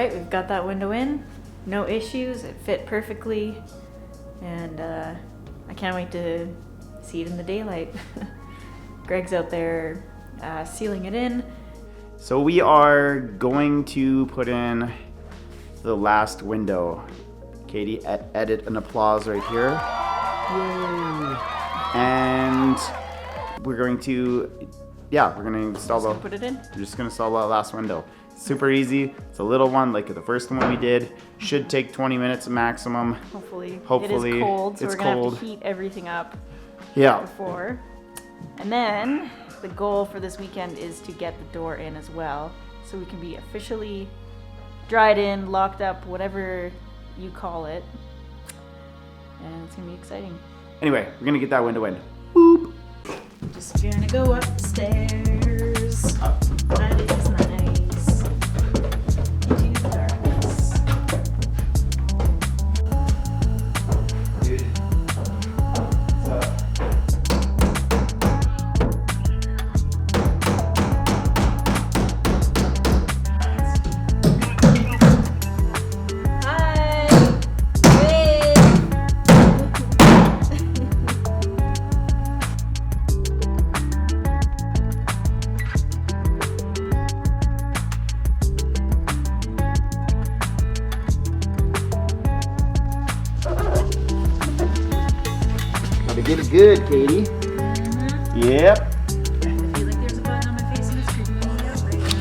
right, we've got that window in. No issues, it fit perfectly. And I can't wait to see it in the daylight. Greg's out there sealing it in. So we are going to put in the last window. Katie, edit an applause right here. Yay. And we're going to, we're going to install Put it in. We're just going to install that last window. Super easy. It's a little one, like the first one we did. Should take 20 minutes maximum. Hopefully. Hopefully. It is cold, so it's we're going to cold. have to heat everything up before. And then the goal for this weekend is to get the door in as well, so we can be officially dried in, locked up, whatever you call it. And it's going to be exciting. Anyway, we're going to get that window in. Boop. Just gonna go up the stairs. That is nice. Into the darkness. Dude. What's up? Hi! Wave! Gotta get it good, Katie. Yep. I feel like there's a button on my face and it's creeping me out right now.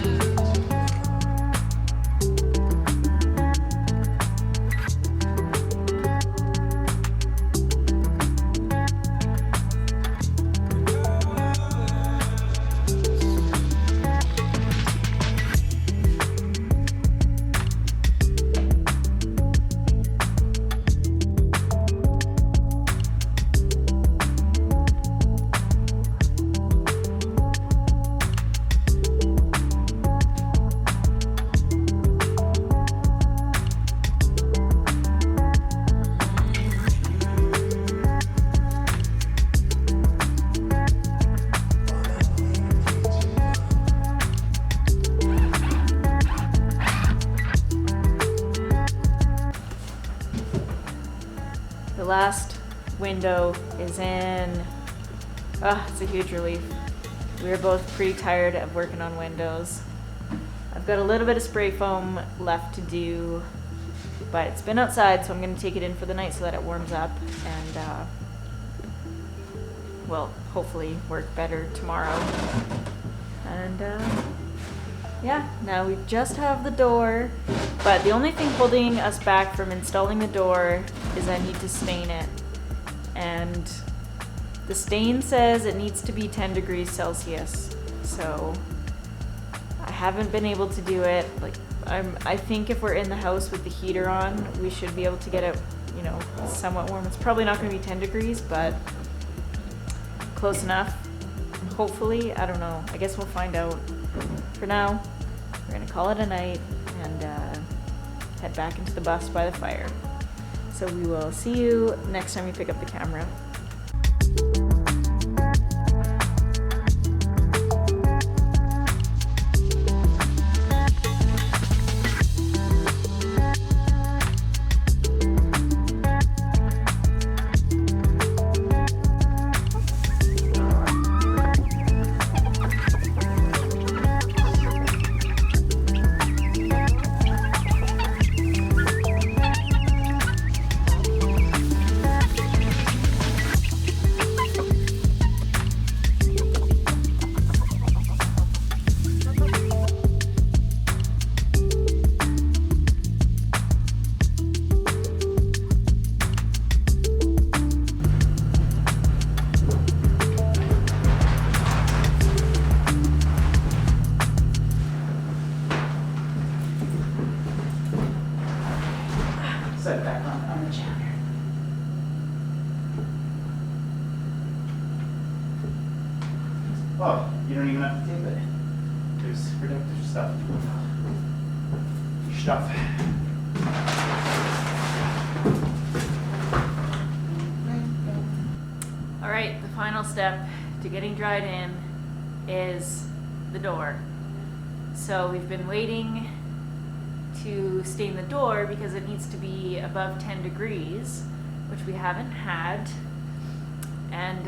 The last window is in. It's a huge relief. We are both pretty tired of working on windows. I've got a little bit of spray foam left to do, but it's been outside, so I'm going to take it in for the night so that it warms up and will hopefully work better tomorrow. And now we just have the door, but the only thing holding us back from installing the door is I need to stain it. And the stain says it needs to be 10 degrees Celsius. So I haven't been able to do it. I think if we're in the house with the heater on, we should be able to get it, somewhat warm. It's probably not going to be 10 degrees, but close enough. Hopefully, I don't know. I guess we'll find out. For now, we're gonna call it a night and head back into the bus by the fire. So we will see you next time we pick up the camera. Set it back on the chair. Oh, you don't even have to tape it. There's protective stuff. All right, the final step to getting dried in is the door. So we've been waiting to stain the door because it needs to be above 10 degrees, which we haven't had. And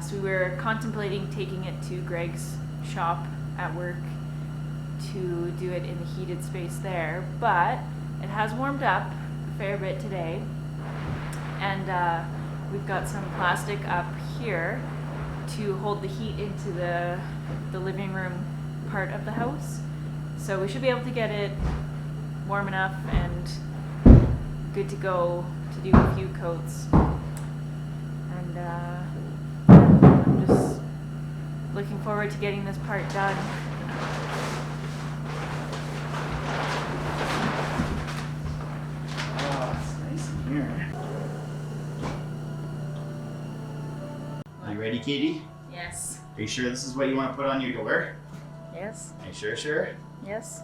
so we were contemplating taking it to Greg's shop at work to do it in the heated space there, but it has warmed up a fair bit today, and we've got some plastic up here to hold the heat into the living room part of the house, so we should be able to get it warm enough and good to go to do a few coats. And I'm just looking forward to getting this part done. Oh, it's nice in here. You ready, Katie? Yes. Are you sure this is what you want to put on your door? Yes. Are you sure? Yes.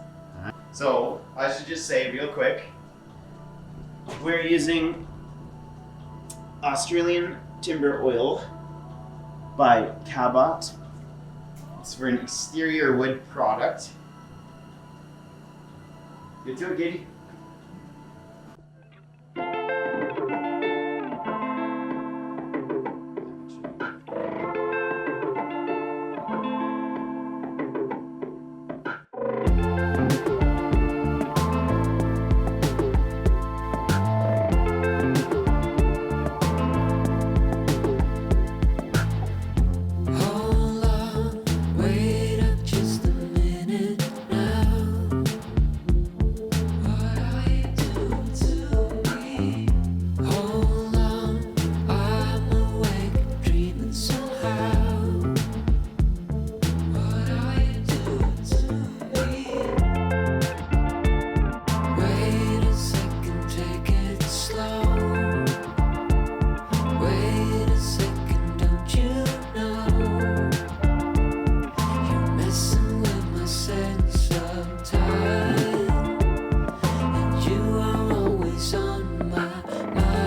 So, I should just say real quick, we're using Australian timber oil by Cabot. It's for an exterior wood product. Get to it, Katie. Hold on, wait up just a minute now. What are you doing to me? Hold on, I'm awake, dreaming somehow. What are you doing to me? Wait a second, take it slow. Wait a second, don't you know? You're messing with my sense of time, and you are always on my mind.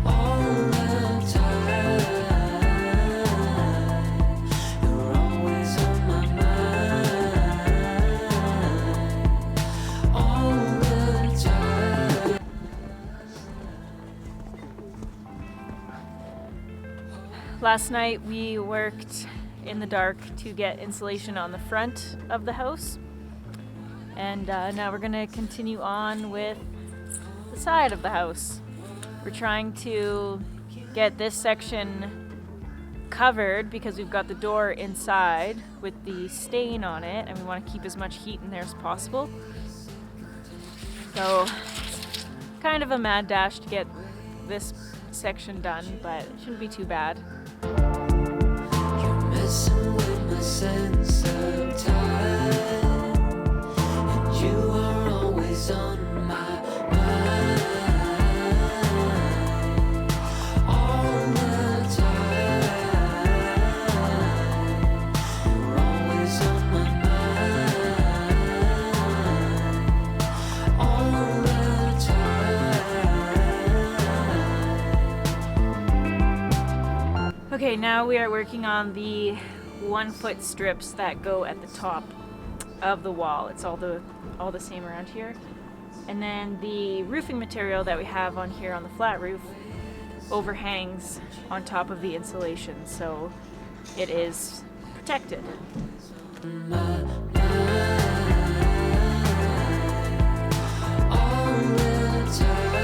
All the time, you're always on my mind. All the time. Last night we worked in the dark to get insulation on the front of the house, and now we're gonna continue on with the side of the house. We're trying to get this section covered because we've got the door inside with the stain on it, and we want to keep as much heat in there as possible. So it's kind of a mad dash to get this section done, but it shouldn't be too bad. You're messing with my sense of time, and you are always on my mind. All the time, you're always on my mind. All the time. Okay, now we are working on the 1-foot strips that go at the top of the wall. It's all the same around here. And then the roofing material that we have on here on the flat roof overhangs on top of the insulation, so it is protected. All the time,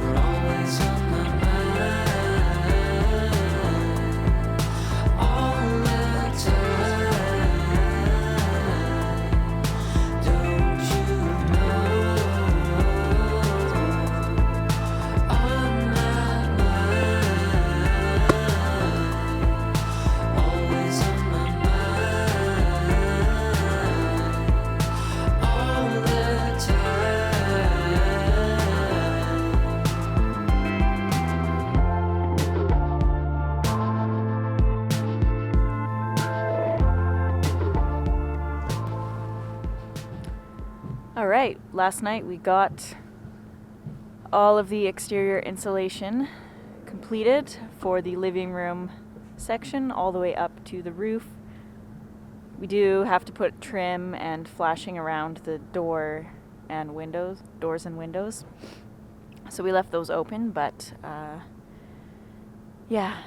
you're always on my mind. All the time, don't you know? On my mind, always on my mind. All the time. All right, last night we got all of the exterior insulation completed for the living room section all the way up to the roof. We do have to put trim and flashing around the doors and windows. So we left those open, but yeah,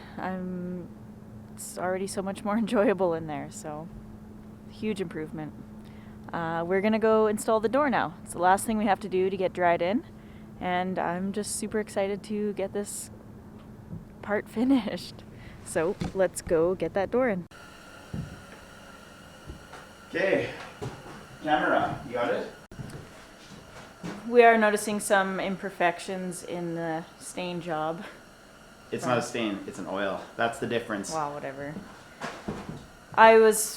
it's already so much more enjoyable in there, so huge improvement. We're gonna go install the door now. It's the last thing we have to do to get dried in, and I'm just super excited to get this part finished. So let's go get that door in. Okay, camera, you got it? We are noticing some imperfections in the stain job. It's not a stain, it's an oil. That's the difference. Wow, whatever.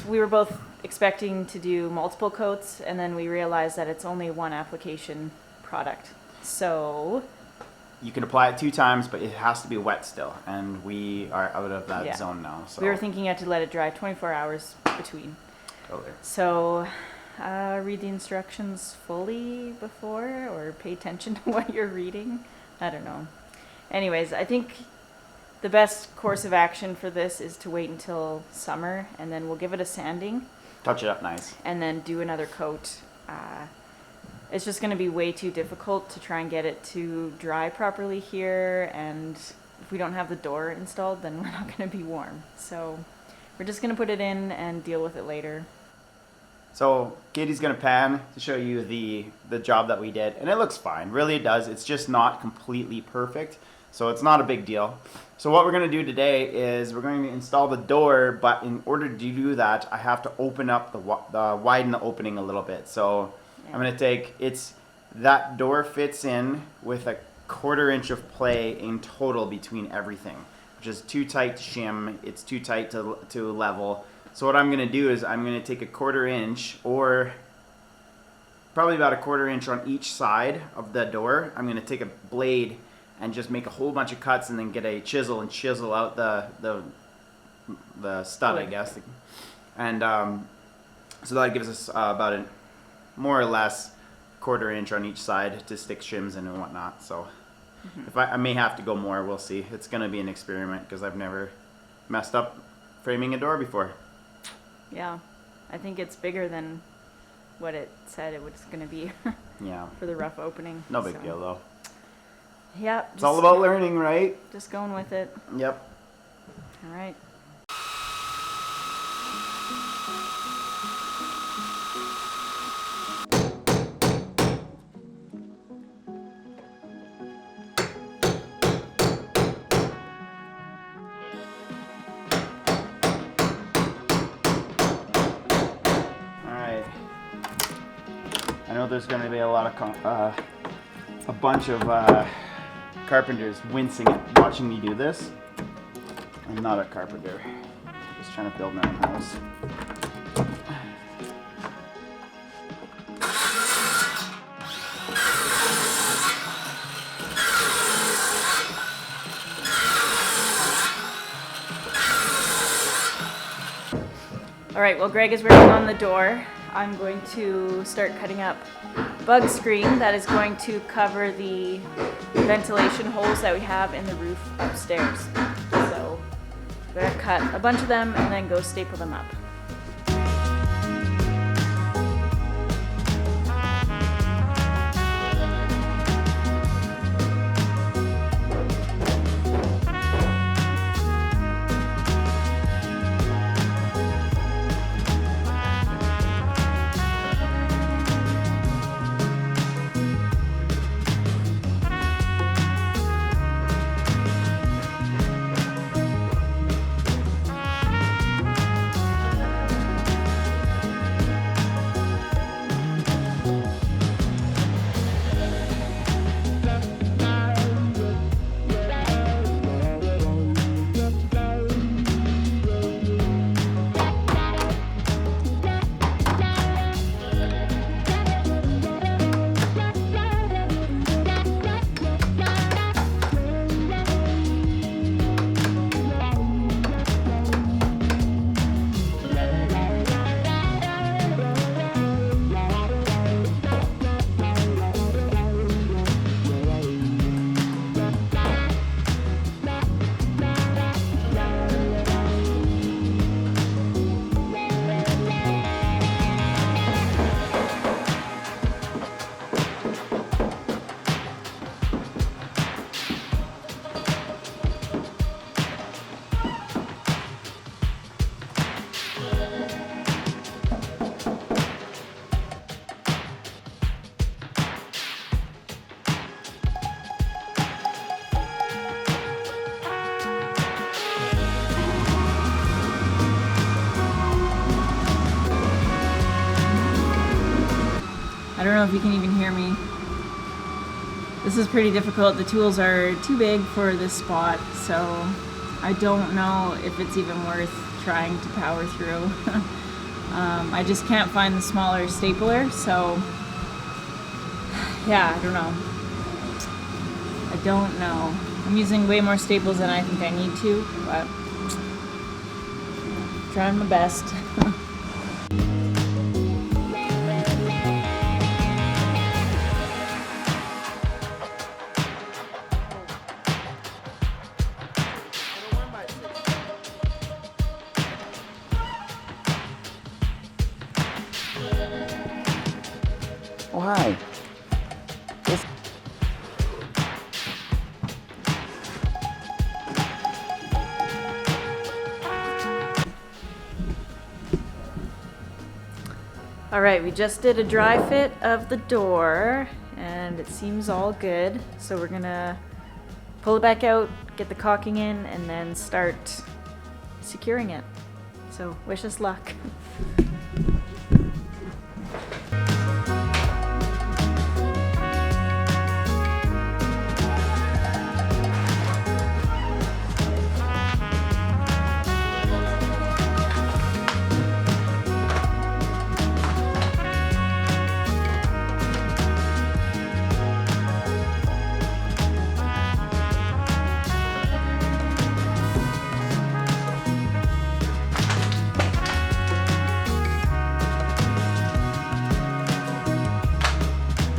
We were both expecting to do multiple coats, and then we realized that it's only one application product. So, You can apply it 2 times, but it has to be wet still, and we are out of that Yeah. zone now. So we were thinking you had to let it dry 24 hours between. Totally. So, read the instructions fully before, or pay attention to what you're reading. I don't know. Anyways, I think the best course of action for this is to wait until summer, and then we'll give it a sanding, Touch it up nice. and then do another coat. It's just going to be way too difficult to try and get it to dry properly here, and if we don't have the door installed, then we're not going to be warm. So we're just going to put it in and deal with it later. So Katie's gonna pan to show you the job that we did, and it looks fine. Really, it does. It's just not completely perfect, so it's not a big deal. So what we're gonna do today is we're going to install the door, but in order to do that, I have to open up widen the opening a little bit. So I'm gonna take that door fits in with a 1/4 inch of play in total between everything, which is too tight to shim. It's too tight to level. So what I'm going to do is I'm going to take a 1/4 inch, or probably about a 1/4 inch on each side of the door. I'm going to take a blade and just make a whole bunch of cuts, and then get a chisel and chisel out the stud, I guess. And so that gives us about a more or less 1/4 inch on each side to stick shims in and whatnot. So if I may have to go more, we'll see. It's going to be an experiment because I've never messed up framing a door before. Yeah, I think it's bigger than what it said it was going to be Yeah. for the rough opening. No big so. deal though. Yeah, It's all about learning, right? just going with it. Yep. All right. Alright. I know there's going to be a lot of a bunch of carpenters wincing at watching me do this. I'm not a carpenter. Just trying to build my own house. All right, well, Greg is working on the door. I'm going to start cutting up bug screen that is going to cover the ventilation holes that we have in the roof upstairs. So we're gonna cut a bunch of them and then go staple them up. know if you can even hear me. This is pretty difficult. The tools are too big for this spot, so I don't know if it's even worth trying to power through. I just can't find the smaller stapler, so yeah, I don't know. I don't know. I'm using way more staples than I think I need to, but trying my best. Oh, hi. Yes. All right, we just did a dry fit of the door and it seems all good. So we're gonna pull it back out, get the caulking in, and then start securing it. So wish us luck.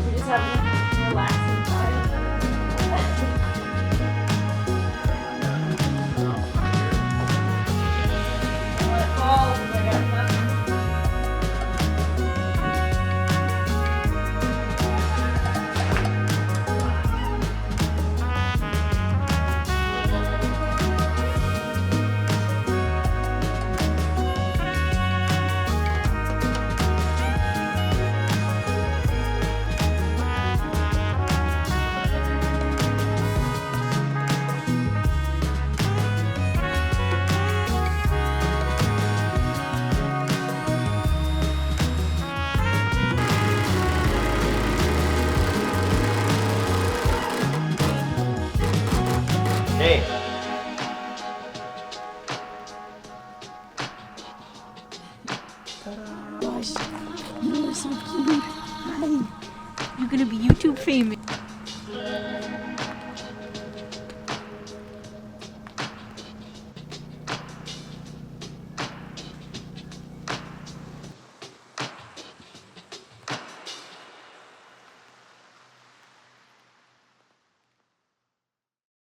We just have a relaxing Hey. You're gonna be YouTube famous.